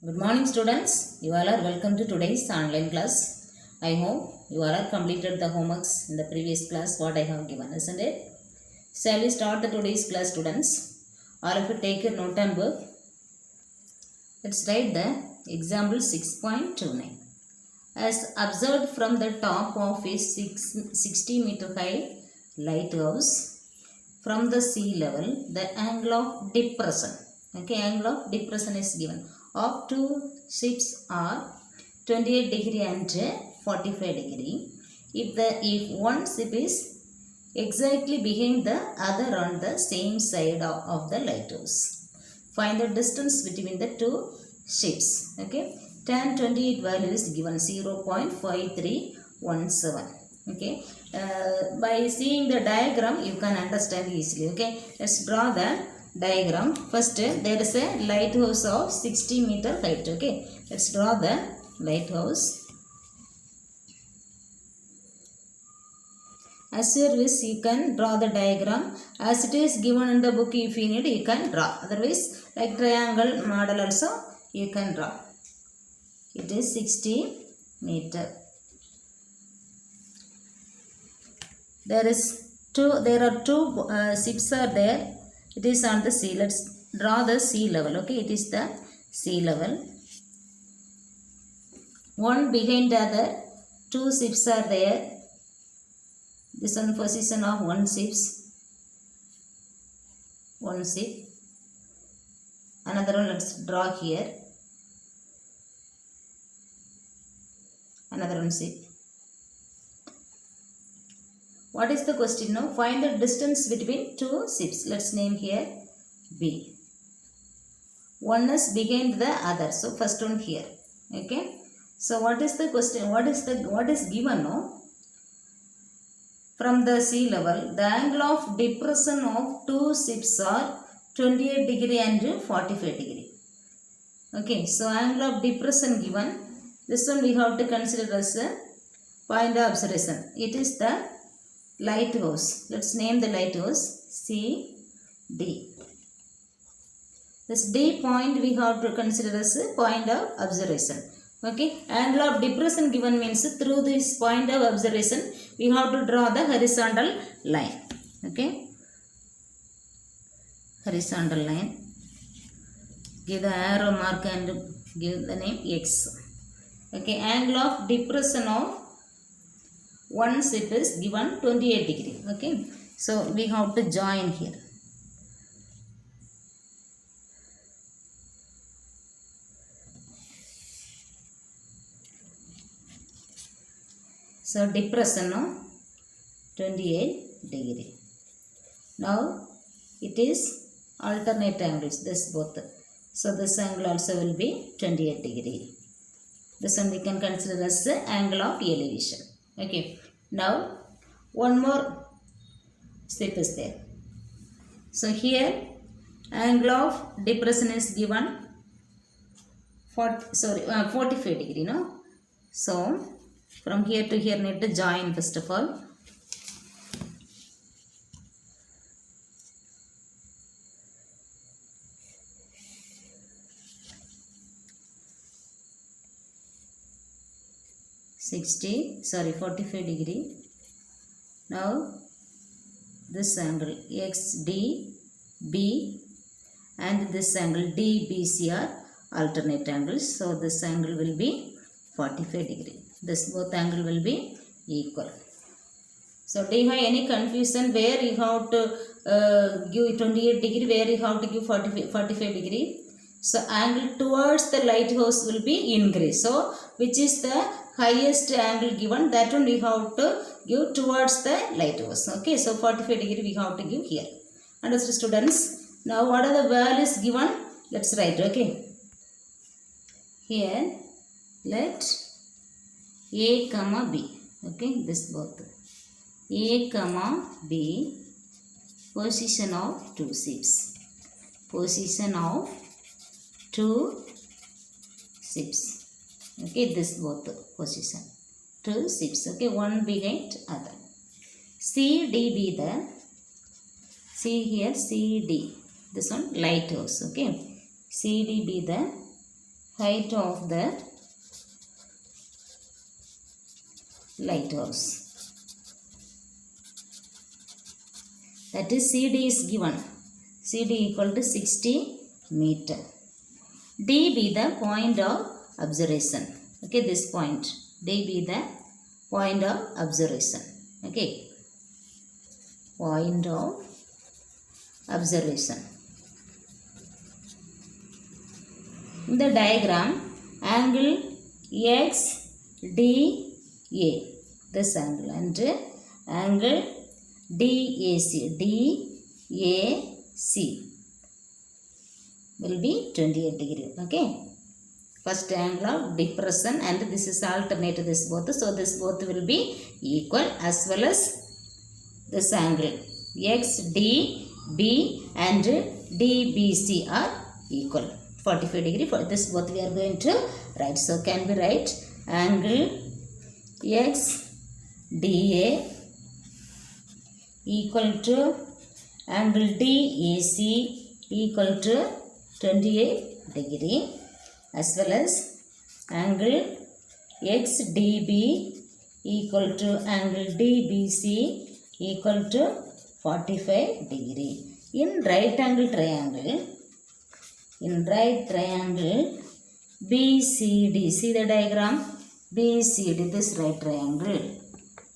Good morning students. You all are welcome to today's online class. I hope you all are completed the homeworks in the previous class what I have given, isn't it? Shall we start the today's class students? All of you take your note and book. Let's write the example 6.29. As observed from the top of a 60-meter high lighthouse from the sea level, the angle of depression, angle of depression is given. Of two ships are 28 degree and 45 degree. If one ship is exactly behind the other on the same side of the lighthouse, find the distance between the two ships. Tan 28 value is given 0.5317. By seeing the diagram you can understand easily. Let's draw the diagram. First there is a lighthouse of 60-meter height. Let's draw the lighthouse. As your wish you can draw the diagram as it is given in the book. If you need you can draw, otherwise like triangle model also you can draw. It is 60 meter. There are two ships are there. It is on the sea. Let's draw the sea level. It is the sea level. One behind the other. Two ships are there. This one position of one ship. Another one let's draw here. Another one ship. What is the question now? Find the distance between two ships. Let's name here B. One is behind the other. So first one here. So what is the question? What is given now? From the sea level, the angle of depression of two ships are 28 degree and 45 degree. So angle of depression given. This one we have to consider as a point of observation. It is the lighthouse. Let's name the lighthouse CD. This D point we have to consider as a point of observation. Angle of depression given means through this point of observation we have to draw the horizontal line. Horizontal line. Give the arrow mark and give the name X. Angle of depression of one ship is given 28 degree. So we have to join here. So depression of 28 degree. Now it is alternate angles, this both. So this angle also will be 28 degree. This one we can consider as the angle of elevation. Now one more step is there. So here angle of depression is given 45 degree. So from here to here need to join first of all. Sorry, 45 degree. Now this angle XDB and this angle DBC are alternate angles. So this angle will be 45 degree. This both angle will be equal. So do you have any confusion where you have to give 28 degree, where you have to give 45 degree? So angle towards the lighthouse will be increased. So which is the highest angle given, that one we have to give towards the lighthouse. So 45 degree we have to give here. Understood students? Now what are the values given? Let's write. Here let A comma B. This both. A comma B, position of two ships. Position of two ships. This both position. Two ships. One behind other. CDB the. See here CD. This one lighthouse. CD be the height of the lighthouse. That is CD is given. CD equal to 60 meter. D be the point of observation. Okay, this point. D be the point of observation. Okay, point of observation. In the diagram, angle XDA, this angle, and angle DAC will be 28 degree. Okay, first angle of depression, and this is alternate this both, so this both will be equal, as well as this angle XDB and DBC are equal, 45 degree. For this both we are going to write. So can we write angle XDA equal to angle DAC equal to 28 degree, as well as angle XDB equal to angle DBC equal to 45 degree. In right angle triangle, BCD, see the diagram, BCD, this right triangle.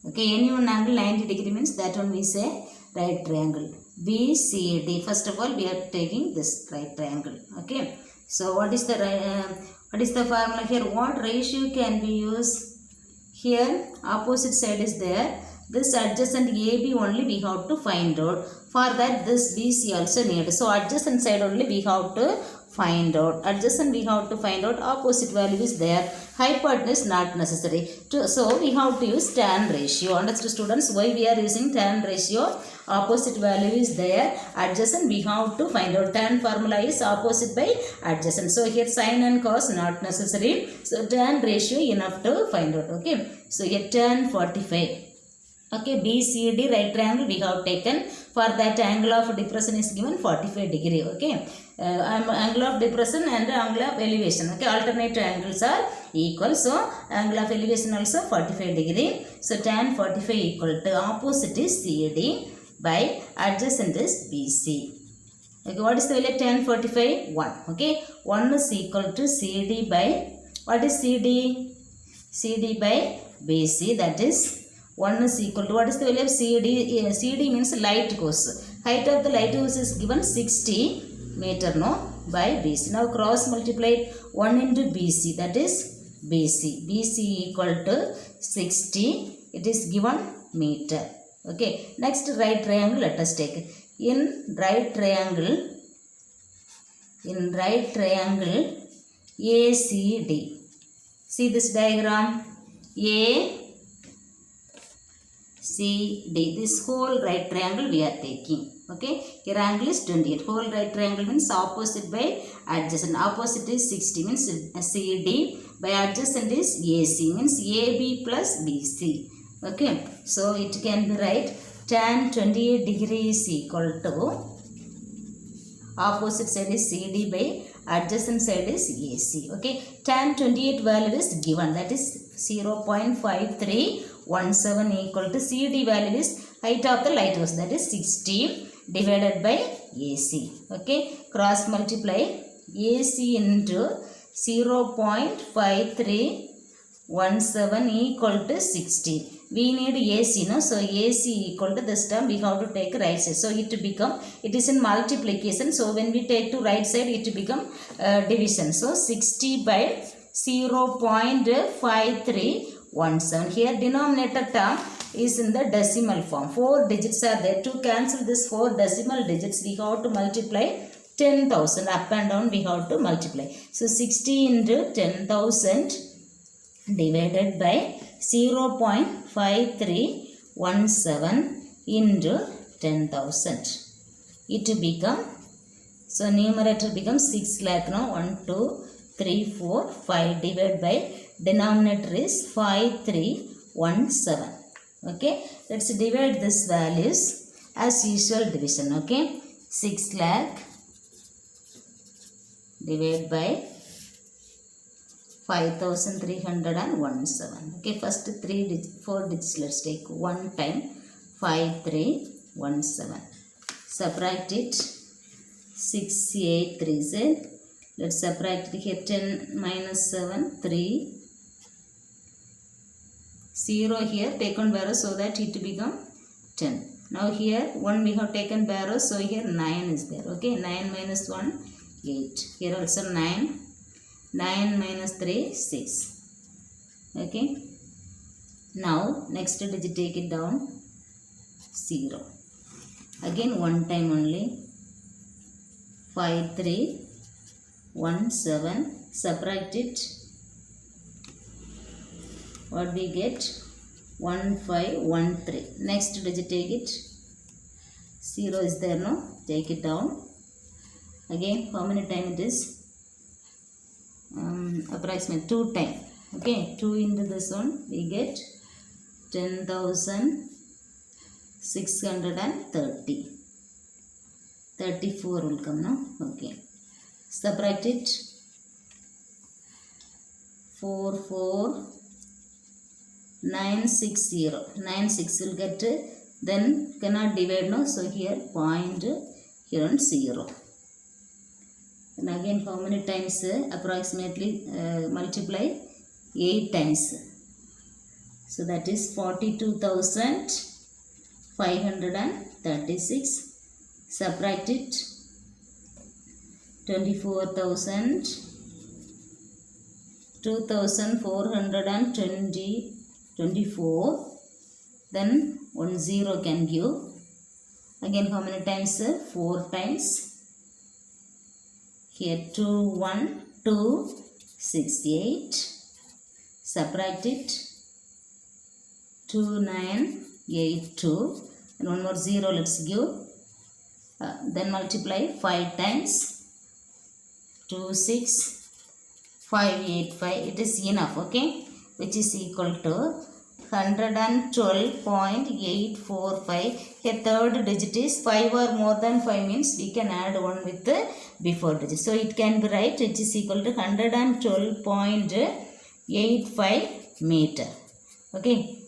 Okay, any one angle 90 degree means that one we say right triangle. BCD, first of all we are taking this right triangle. Okay, so what is the formula here? What ratio can be used? Here opposite side is there. This adjacent AB only we have to find out. For that this BC also needed. So adjacent side only we have to find out. Adjacent we have to find out. Opposite value is there. Hypotenuse not necessary. So we have to use tan ratio. Understood students? Why we are using tan ratio? Opposite value is there. Adjacent we have to find out. Tan formula is opposite by adjacent. So here sin and cos not necessary. So tan ratio enough to find out. Okay. So here tan 45. Okay, BCD right triangle we have taken. For that angle of depression is given 45 degree. Okay, angle of depression and angle of elevation. Okay, alternate angles are equal. So angle of elevation also 45 degree. So tan 45 equal to opposite is CD by adjacent is BC. Okay, what is the value of tan 45? 1. Okay, 1 is equal to CD by, what is CD? CD by BC, that is 1 is equal to, what is the value of CD? CD means light course. Height of the lighthouse is given 60 meter, no, by BC. Now cross multiply 1 into BC, that is BC. BC equal to 60. It is given meter. Okay. Next right triangle let us take. In right triangle ACD. See this diagram. ACD, this whole right triangle we are taking. Okay, here angle is 28. Whole right triangle means opposite by adjacent. Opposite is 60 means CD by adjacent is AC means AB plus BC. Okay, so it can be right tan 28 degree is equal to opposite side is CD by adjacent side is AC. Okay, tan 28 value is given, that is 0.5317 equal to CD value is height of the lighthouse, that is 60 divided by AC. Okay, cross multiply AC into 0.5317 equal to 60. We need AC, no? So AC equal to this term we have to take right side. So it is in multiplication. So when we take to right side it become division. So 60 by 0.5317. Here denominator term is in the decimal form. 4 digits are there. To cancel this 4 decimal digits we have to multiply 10,000. Up and down we have to multiply. So 60 into 10,000 divided by 0.5317 into 10,000. It become, so numerator becomes 6 lakh now. 1, 2, 3, 4, 5 divided by denominator is 5317. Okay, let's divide this values as usual division. Okay, 6 lakh divided by 5317. Okay, first 4 digits let's take. 1 time 5317. Subtract it. 6837. Let's subtract it here. 10 minus 7, 3. 0 here taken by row so that it become 10. Now here 1 we have taken by row, so here 9 is there. Okay, 9 minus 1, 8. Here also 9. 9 minus 3, 6. Okay. Now next digit take it down. 0. Again 1 time only. 5317. Subtract it. What we get? 1513. Next digit take it. 0 is there, no? Take it down. Again, how many time it is? Approximate 2 time. Okay, 2 into this one we get 10,630. 34 will come now. Okay, subtract it. 44960. 96 will get, then cannot divide, no? So here point here on 0. And again how many times? Approximately multiply 8 times. So that is 42,536. Subtract it. 24,000. 2,420. 24. Then 10 can give. Again how many times? 4 times. Here 21268. Subtract it. 2982. And one more 0 let's give. Then multiply 5 times. 26585. It is enough. Okay, which is equal to 112.845. Here third digit is 5 or more than 5 means we can add 1 with the before digit. So it can be right, which is equal to 112.85 meter. Okay.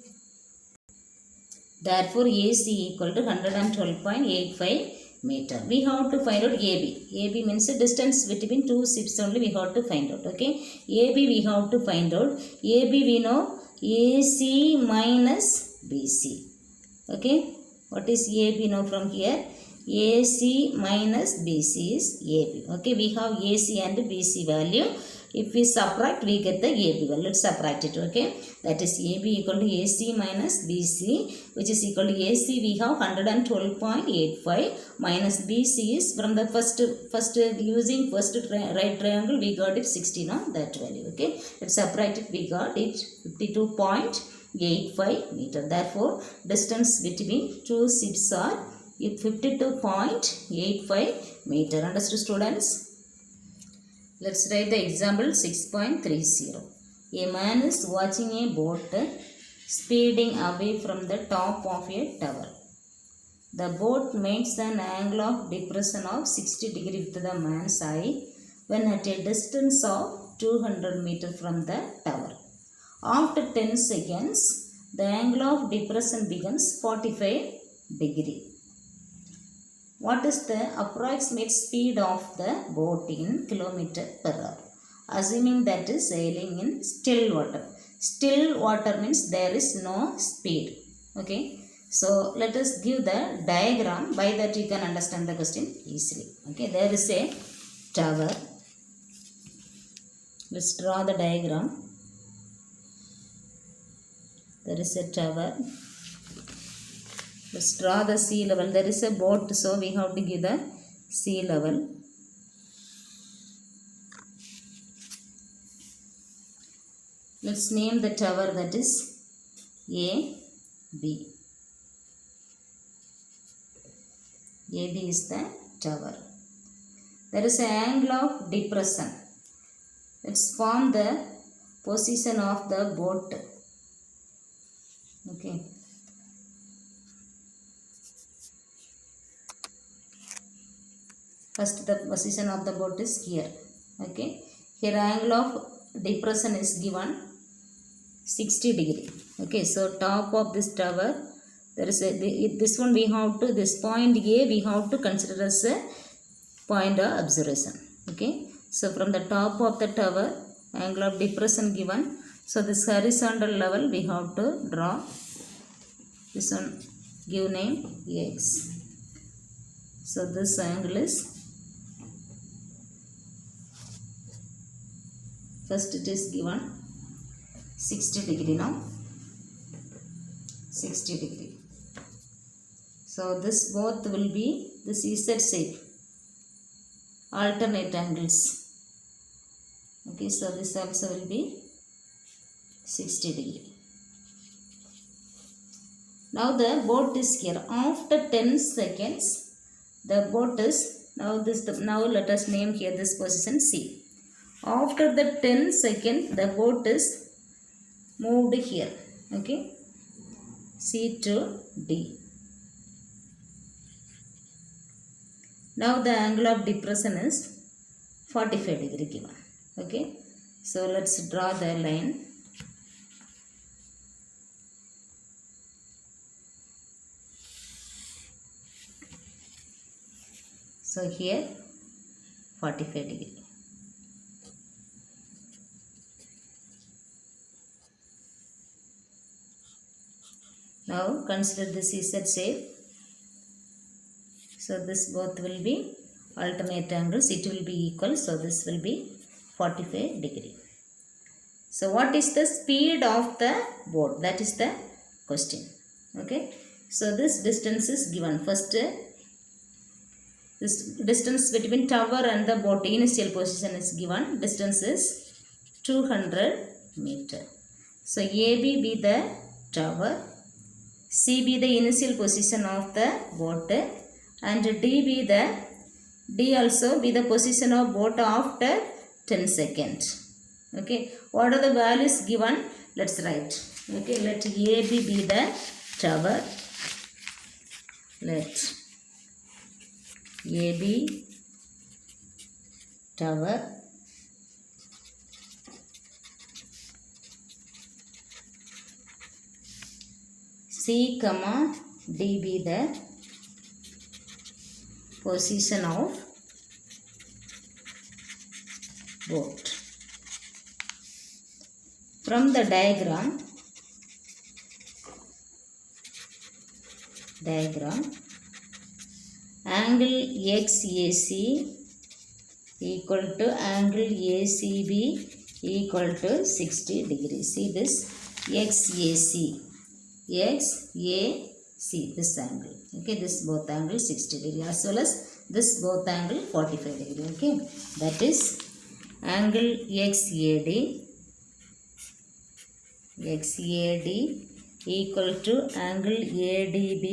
Therefore AC equal to 112.85 meter. We have to find out AB. AB means the distance between two ships only we have to find out. Okay. AB we have to find out. AB we know AC minus BC. Okay. What is AB now from here? AC minus BC is AB. Okay. We have AC and BC value. If we subtract, we get the AB value. Let's subtract it. Okay. That is AB equal to AC minus BC, which is equal to AC we have 112.85 minus BC is from the first using first right triangle we got it 16 on that value. Okay. Let's subtract it. We got it 52.85 meter. Therefore, distance between two ships are 52.85 meter. Understood, students? Let's write the example 6.30. A man is watching a boat speeding away from the top of a tower. The boat makes an angle of depression of 60 degrees with the man's eye when at a distance of 200 meters from the tower. After 10 seconds, the angle of depression becomes 45 degrees. What is the approximate speed of the boat in kilometer per hour? Assuming that is sailing in still water. Still water means there is no speed. Okay. So let us give the diagram. By that you can understand the question easily. Okay. There is a tower. Let's draw the diagram. There is a tower. Let's draw the sea level. There is a boat, so we have to give the sea level. Let's name the tower, that is A, B. AB is the tower. There is an angle of depression. Let's form the position of the boat. Okay. First the position of the boat is here. Okay. Here angle of depression is given 60 degree. Okay, so top of this tower, there is a, this one we have to, this point A we have to consider as a point of observation. Okay, so from the top of the tower, angle of depression given. So this horizontal level we have to draw. This one give name X. So this angle is, first it is given 60 degree now. 60 degree. So this both will be, this is Z shape, alternate angles. Okay, so this also will be 60 degree. Now the boat is here. After 10 seconds, the boat is, now let us name here this position C. After the 10 seconds, the boat is moved here. Okay, C to D. Now the angle of depression is 45 degree given. Okay, so let's draw the line. So here 45 degree. Now consider this is Z shape. So this both will be alternate angles. It will be equal. So this will be 45 degree. So what is the speed of the boat? That is the question. Okay. So this distance is given. First, this distance between tower and the boat initial position is given. Distance is 200 meter. So AB be the tower, C be the initial position of the boat, and D also be the position of boat after 10 seconds. Okay, what are the values given? Let's write. Okay, let AB be the tower. Let AB tower, C, D be the position of boat. From the diagram, angle XAC equal to angle ACB equal to 60 degrees. See this XAC, this angle. Okay, this both angle 60 degree as well as this both angle 45 degree. Okay, that is angle XAD equal to angle ADB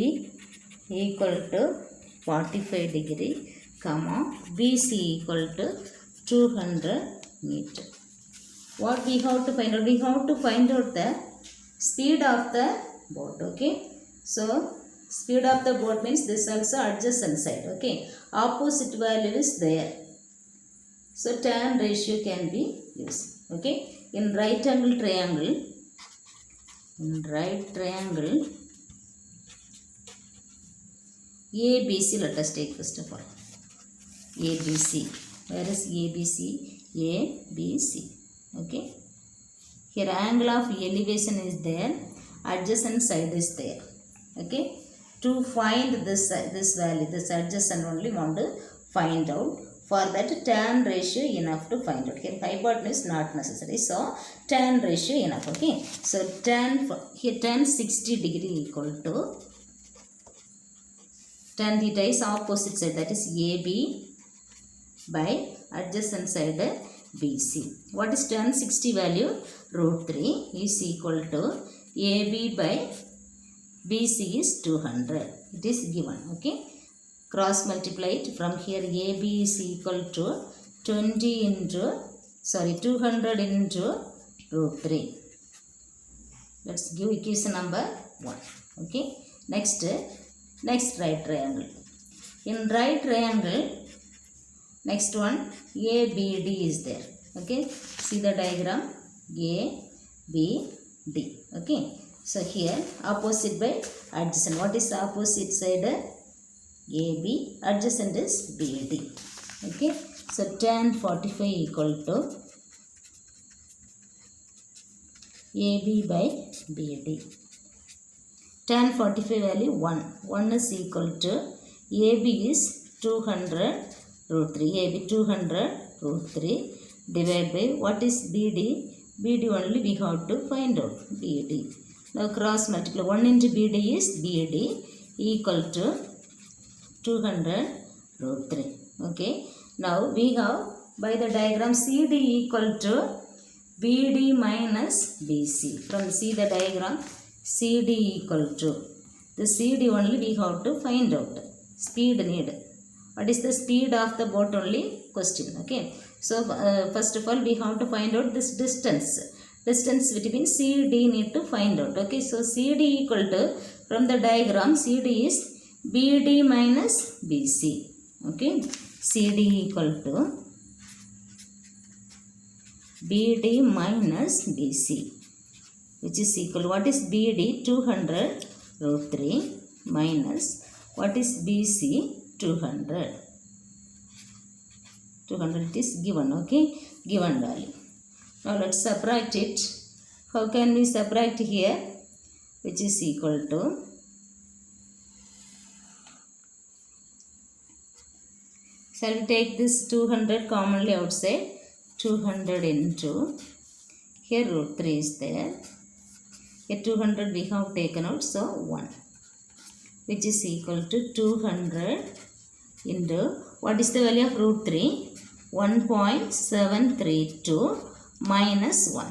equal to 45 degree, comma BC equal to 200 meter. What we have to find out? We have to find out the speed of the boat. Okay, so speed of the boat means this also adjacent side. Okay, opposite value is there, so tan ratio can be used. Okay, in right angle triangle, ABC, let us take first of all ABC. Where is ABC? ABC. Okay, here angle of elevation is there, adjacent side is there. Okay, to find this value, this adjacent only want to find out. For that, tan ratio enough to find out. Here hypotenuse not necessary, so tan ratio enough. Okay, so tan 60 degree equal to tan theta is opposite side, that is AB by adjacent side BC. What is tan 60 value? √3 is equal to AB by BC is 200. It is given. Okay, cross multiply it. From here AB is equal to 200 into √3. Let's give equation number 1. Okay, next right triangle. In right triangle, next one ABD is there. Okay, see the diagram A, B, D. Okay, so here opposite by adjacent. What is the opposite side? AB, adjacent is BD. Okay, so tan 45 equal to AB by BD. Tan 45 value 1. 1 is equal to AB is 200 root 3. AB 200 root 3 divided by what is BD? BD only we have to find out. BD. Now cross multiply. 1 into BD is BD equal to 200 root 3. Okay. Now we have by the diagram CD equal to BD minus BC. From see the diagram CD equal to the CD only we have to find out. Speed need. What is the speed of the boat only question. Okay. So first of all we have to find out this distance. Distance between CD need to find out. Okay. So CD equal to from the diagram CD is BD minus BC. Okay. CD equal to BD minus BC, which is equal, what is BD? 200 root 3 minus what is BC? 200. 200 is given. Okay, given value. Now let's subtract it. How can we subtract here? Which is equal to shall we take this 200 commonly outside? 200 into here root 3 is there. Here 200 we have taken out, so 1, which is equal to 200 into what is the value of root 3? 1.732 minus 1.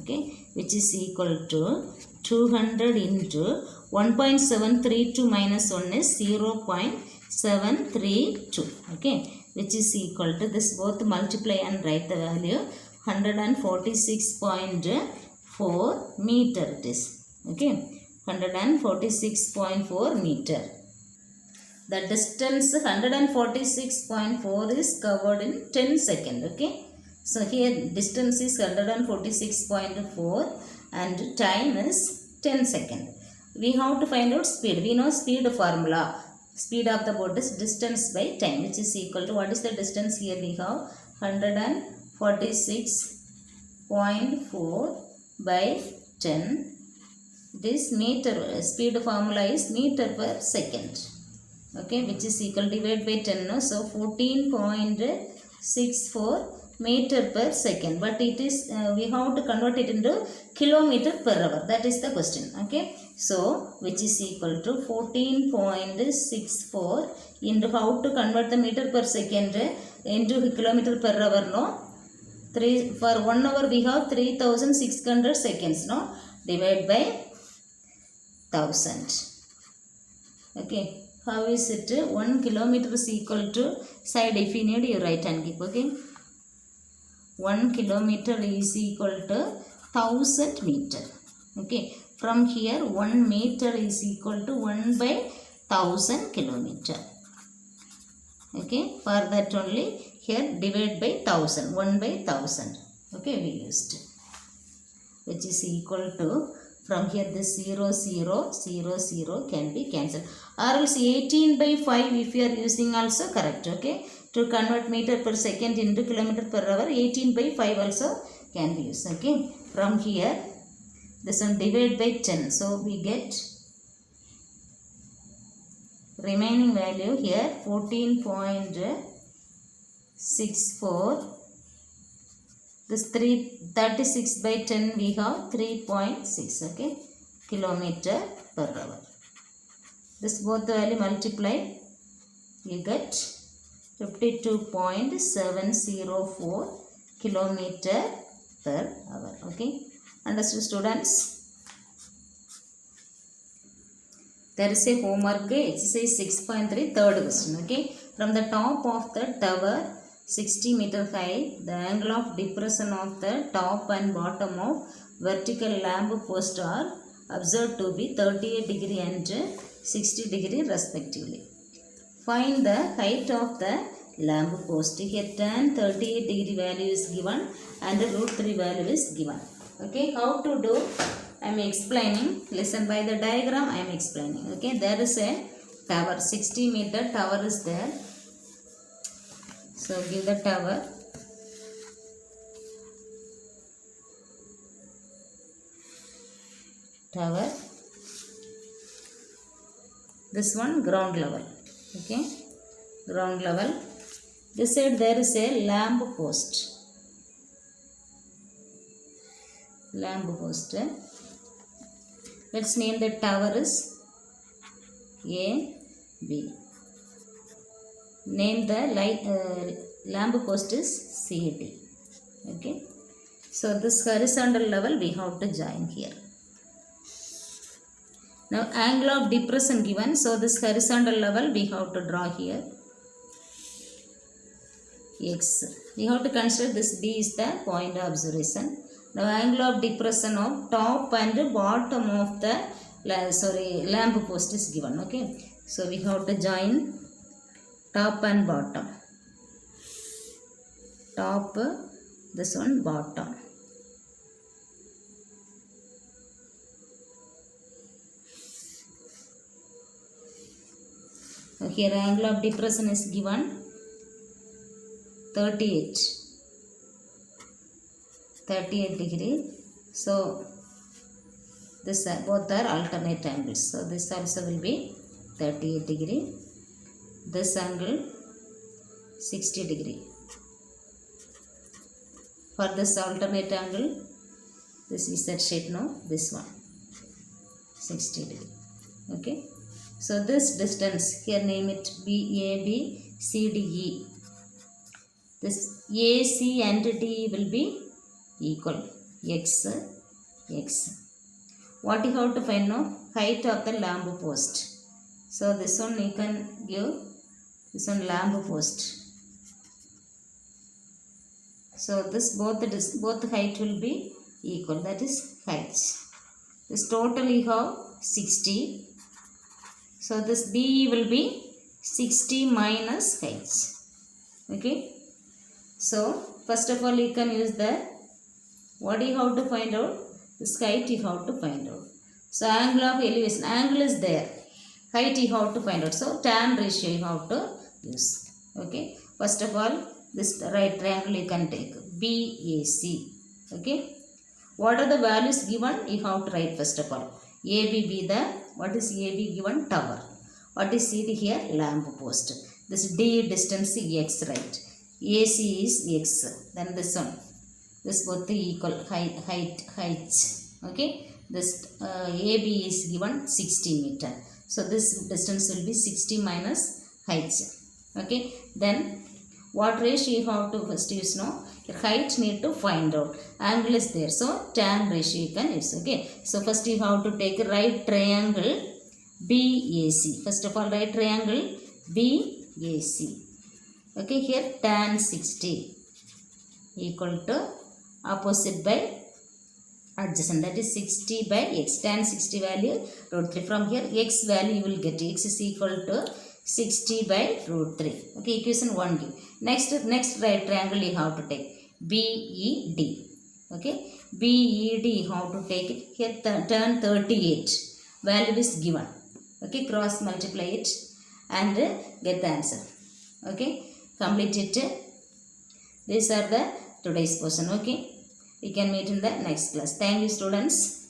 Okay, which is equal to 200 into 1.732 minus 1 is 0.732. Okay, which is equal to this, both multiply and write the value. 146.4 meter it is. Okay, 146.4 meter. The distance 146.4 is covered in 10 seconds. Okay, so here distance is 146.4 and time is 10 seconds. We have to find out speed. We know speed formula. Speed of the boat is distance by time, which is equal to, what is the distance here? We have 146.4 by 10. This meter, speed formula is meter per second. Okay, which is equal, divide by 10. No? So 14.64 meter per second. But it is, we have to convert it into kilometer per hour. That is the question. Okay. So, which is equal to 14.64 into, how to convert the meter per second into kilometer per hour, no? For 1 hour we have 3600 seconds, no? Divide by 1000. Okay. How is it? 1 kilometer is equal to, side if you need you write and keep. Okay. 1 kilometer is equal to 1000 meter. Okay. From here 1 meter is equal to 1 by 1000 kilometer. Okay, for that only here divide by 1000, 1 by 1000. Okay, we used, which is equal to, from here this 0, 0, 0, 0 can be cancelled. Or else 18 by 5 if you are using also correct. Okay, to convert meter per second into kilometer per hour, 18 by 5 also can be used. Okay, from here this one divide by 10. So we get remaining value here 14.64. This 36 by 10 we have 3.6. Okay, kilometer per hour. This both the value multiply, you get 52.704 kilometer per hour. Okay. Understood, students? There is a homework exercise 6.3 third question. Okay, from the top of the tower 60 meter high, the angle of depression of the top and bottom of vertical lamp post are observed to be 38 degree and 60 degree respectively. Find the height of the lamp post. Here tan 38 degree value is given and the root 3 value is given. Okay, how to do? I am explaining. Listen, by the diagram I am explaining. Okay, there is a tower, 60 meter tower is there. So give the tower. Tower. This one ground level. Okay, ground level. This side there is a lamp post. Lamp post. Let's name the tower is A, B. Name the lamp post is CD. Okay. So this horizontal level we have to join here. Now angle of depression given. So this horizontal level we have to draw here. X. We have to consider this D is the point of observation. Now angle of depression of top and bottom of the lamp post is given. Okay. So we have to join top and bottom. Top, this one bottom. Now here angle of depression is given 38 degree. So this both are alternate angles. So this also will be 38 degree. This angle 60 degree. For this alternate angle, this is Z shape now, this one 60 degree. Okay. So this distance here, name it BAB CDE. This AC and D will be equal. X. What you have to find now? Height of the lamp post. So this one you can give. This one lamp post. So this both height will be equal. That is height. This total you have 60. So this B will be 60 minus height. Okay. So first of all you can use the, what you have to find out? This height you have to find out. So angle of elevation, angle is there. Height you have to find out. So tan ratio you have to use. Okay. First of all, this right triangle you can take BAC. Okay. What are the values given? You have to write first of all. AB be the, what is AB given? Tower. What is CD here? Lamp post. This D distance X, right? AC is X. Then this one. This both equal height. Okay. This AB is given 60 meter. So this distance will be 60 minus height. Okay. Then what ratio you have to first use now? Height need to find out. Angle is there. So tan ratio you can use. Okay. So first you have to take right triangle BAC. First of all, right triangle BAC. Okay. Here tan 60 equal to opposite by adjacent, that is 60 by x. Tan 60 value root 3. From here x value you will get. X is equal to 60 by root 3. Okay, equation 1 give. Next right triangle you have to take BED. Okay, BED you have to take it. Here tan 38 value is given. Okay, cross multiply it and get the answer. Okay, complete it. These are the today's question. Okay, we can meet in the next class. Thank you students.